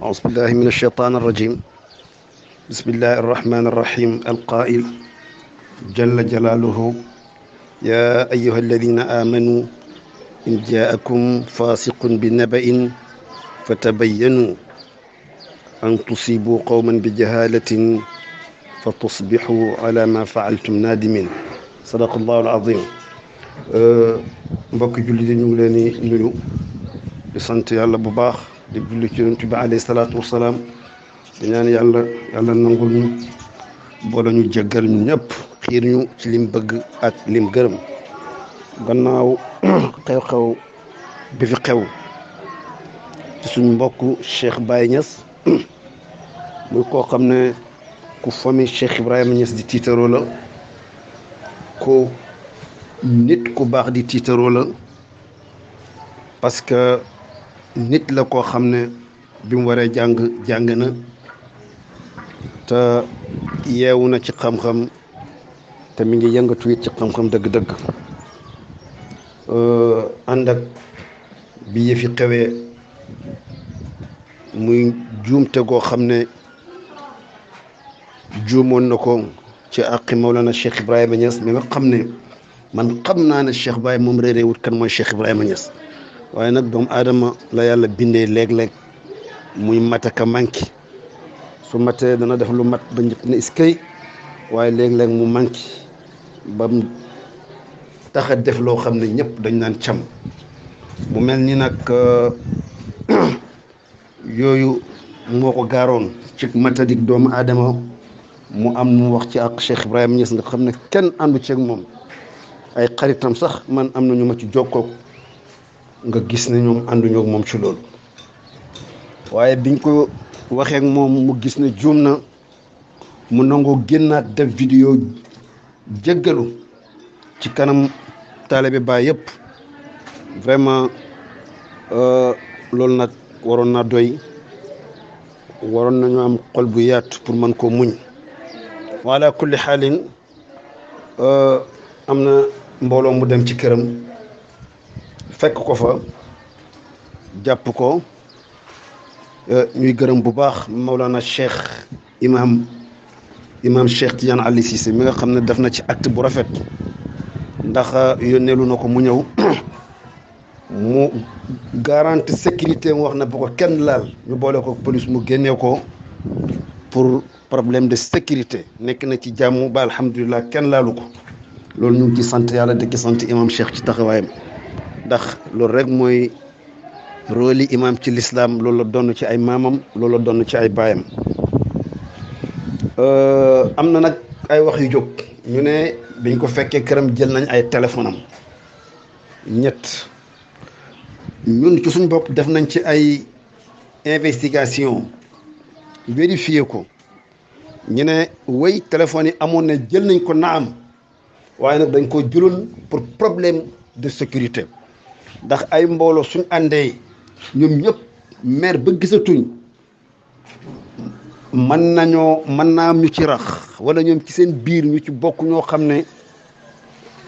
أعوذ بالله من الشيطان الرجيم. بسم الله الرحمن الرحيم. القائل جل جلاله: يا أيها الذين آمنوا إن جاءكم فاسق بنبأ فتبينوا أن تصيبوا قوما بجهالة فتصبحوا على ما فعلتم نادمين. صدق الله العظيم. mbokk julli di ñu ngi leen di nuyu di sant yàlla bu baax di julli ci yonent bi alayhi salaatu wasalaam di ñaan yàlla nangul ñu boole ñu jéggal ñu ñëpp xiir ñu ci lim bëgg ak lim gërëm. gannaaw xew-xew bi fi xew ci suñu mbokk Cheikh Baye Niass muy koo xam ne ku famille Cheikh Ibrahima Niass di tiitaroo la, ko nit ku baax di tiitaroo la, parce que nit la koo xam ne bi mu waree jàng na te yeewu na ci xam-xam te mi ngi yëngatu it ci xam-xam dëgg-dëgg. ànd ak bi yëfi xewee muy juumte goo xam ne juumoon na ko ci àqi Mawlana Cheikh Ibrahima Niass mi nga xam ne man xam naa ne Cheikh Baye moom réeré wut kan mooy Cheikh Ibrahima Niass, waaye nag doomu aadama la yàlla bindee léeg-léeg muy mataka manqué. su matee dana def lu mat ba njëkk ne iskay, waaye léeg-léeg mu manqué ba mu tax a def loo xam ne ñëpp dañ naan cam. mu mel ni nag yooyu moo ko gaaroon ci matadik doomu aadama mu am mu wax ci ak Cheikh Ibrahima Niass nga xam ne kenn àndu ceeg moom. ay xaritam sax man am na ñu ma ci jokkoo nga gis ne ñoom ànduñu ak moom ci loolu, waaye biñ ko waxee ak moom mu gis ne juum na, mu nangoo génnaat def vidéo jéggalu ci kanam taalibe Baay yëpp. vraiment loolu nag waroon na doy, waroon nañu am xol bu yaatu pour mën koo muñ. wala kulli xaalin am na mbooloo mu dem ci këram fekk ko fa jàpp ko. ñuy gërëm bu baax Mawlana Cheikh imam Cheikh Tidiane Ali Cissé mi nga xam ne def na ci acte bu rafet, ndax yónneelu na ko mu ñëw mu garanti sécurité mu wax na bu ko kenn laal, ñu boole ko police mu génnee ko pour problème de sécurité. nekk na ci jàmm ba alhamdulilah kenn laalu ko. loolu ñu ngi ci sant yàlla di ci sant imam Cheikh ci taxawaayam, ndax loolu rek mooy rôle yi imam ci l'islam. loolu la doon ci ay maamam, loolu la doon ci ay baayam. am na nag ay wax yu jóg ñu ne biñ ko fekkee këram jël nañ ay téléphone am ñett. ñun ci suñ bopp def nañ ci ay investigation vérifier ko. ñu ne way téléphone yi amoon na jël nañ ko naam, waaye nag dañ ko jëloon pour problème de sécurité. ndax ay mbooloo suñ àndee ñoom ñëpp maire ba gisatuñ, mën naa am ñu ci rax, wala ñoom ci seen biir ñu ci bokk ñoo xam ne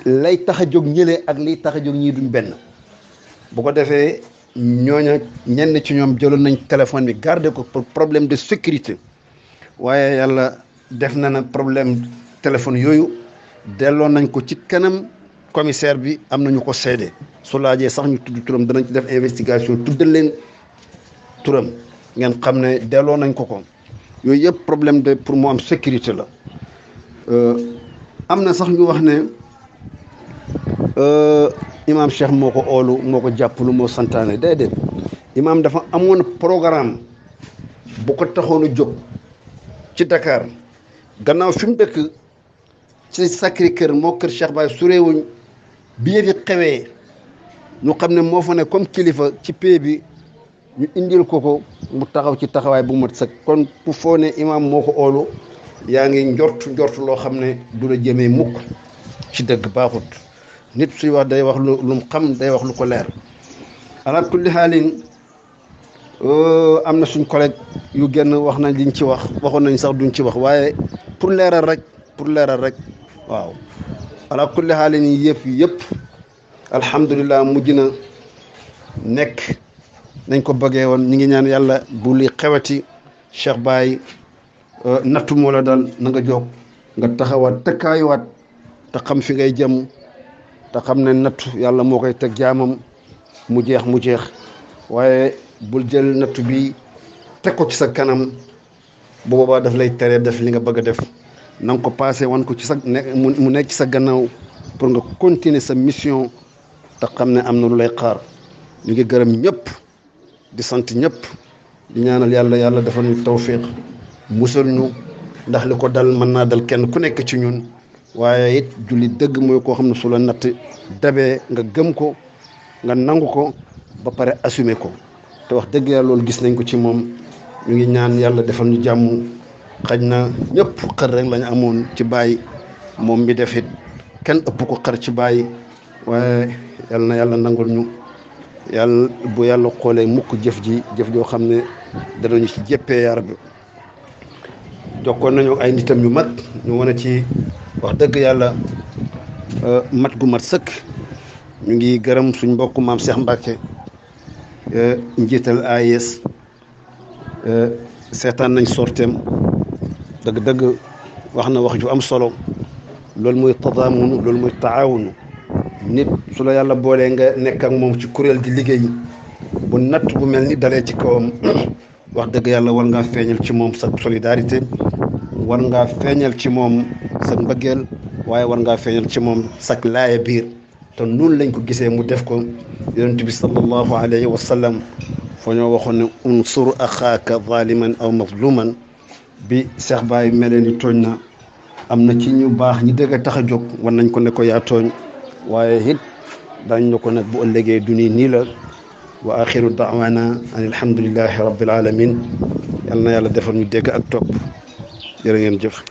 lay tax a jóg ñële ak liy tax a jóg ñii duñ benn. bu ko defee ñooña ñenn ci ñoom jëloon nañ téléphone bi garder ko pour problème de sécurité, waaye yàlla def na na problème téléphone yooyu delloo nañ ko ci kanam commissaire bi. am nañu ko seede, su laajee sax ñu tudd turam danañ ci def investigation tuddal leen turam, ngeen xam ne delloo nañ ko ko. yooyu yëpp problème de pour mu am sécurité la. am na sax ñu wax ne imam Cheikh moo ko oolu, moo ko jàppalu, moo santaane. déedéet, imam dafa amoon programme bu ko taxoon a jóg ci Dakar. gannaaw fi mu dëkk ci Sacré-Cœur moo kër Cheikh Baye suréewuñ. bi yëfi xewee ñu xam ne moo fa ne comme kilifa ci pay bi, ñu indil ko mu taxaw ci taxawaay bu mat sëkk. kon ku foo ne imam moo ko oolu, yaa ngi njort loo xam ne du la jëmee mukk ci dëgg. baaxut. nit suy wax day wax lu mu xam, day wax lu ko leer. ala kulli xaalin am na suñ collègue yu génn wax nañ liñ ci wax, waxoon nañ sax duñ ci wax, waaye pour leeral rek waaw. ala kulli xaalin yëpp alhamdulilah mujj na nekk nañ ko bëggee woon ñi ngi ñaan yàlla bu li xewati Cheikh Baye nattu moo la dal na nga jóg nga taxawaat tëkkaayuwaat te xam fi ngay jëm te xam ne nattu yàlla moo koy teg jaamam mu jeex waaye bul jël nattu bi teg ko ci sa kanam bu boobaa daf lay tere def li nga bëgg a def na nga ko passé wan ko ci sa mu nekk ci sa gannaaw pour nga continuer sa mission te xam ne am na lu lay xaar ñu ngi gërëm ñëpp di sant ñëpp di ñaanal yàlla defal ñu tawfiq musal ñu ndax li ko dal mën naa dal kenn ku nekk ci ñun waaye it julli dëgg mooy koo xam ne su la natt dabee nga gëm ko nga nangu ko ba pare assumer ko te wax dëgg yàlla loolu gis nañ ko ci moom ñu ngi ñaan yàlla defal ñu jàmm xaj na ñëpp xër rek lañu amoon ci Baye moom mi def it kenn ëpp ko xër ci Baye waaye yàlla na yàlla nangul ñu yàlla bu yàlla xoolee mukk jëf joo xam ne danañu ci jéppee yar bi jokkoon nañu ay nitam yu mat ñu wane ci wax dëgg yàlla mat gu mat sëkk ñu ngi gërëm suñ mbokk maam Cheikh Mbacke njiital AIS seetaan nañ sorteem dëgg wax na wax ju am solo loolu mooy tadaamun loolu mooy taawun nit su la yàlla boolee nga nekk ak moom ci kuréel di liggéey bu natt bu mel ni dalee ci kawam wax dëgg yàlla war ngaa feeñal ci moom sa solidarité war ngaa feeñal ci moom sa mbëggeel waaye war ngaa feeñal ci moom sak laaya biir te noonu lañ ko gisee mu def ko yonent bi sallallahu alayhi wa sallam foo ñoo waxoon ne unsur axaaka zaliman aw mazluman bi Cheikh Baye melee ni tooñ na am na ci ñu baax ñi dëgg tax a jóg war nañ ko ne ko yaa tooñ waaye it dañ na ko nag bu ëllëgee du nii la wa axiru daawana an alhamdulillahi rabbil alamin yal na yàlla defal ñu dégg ak topp jërë ngeen jëf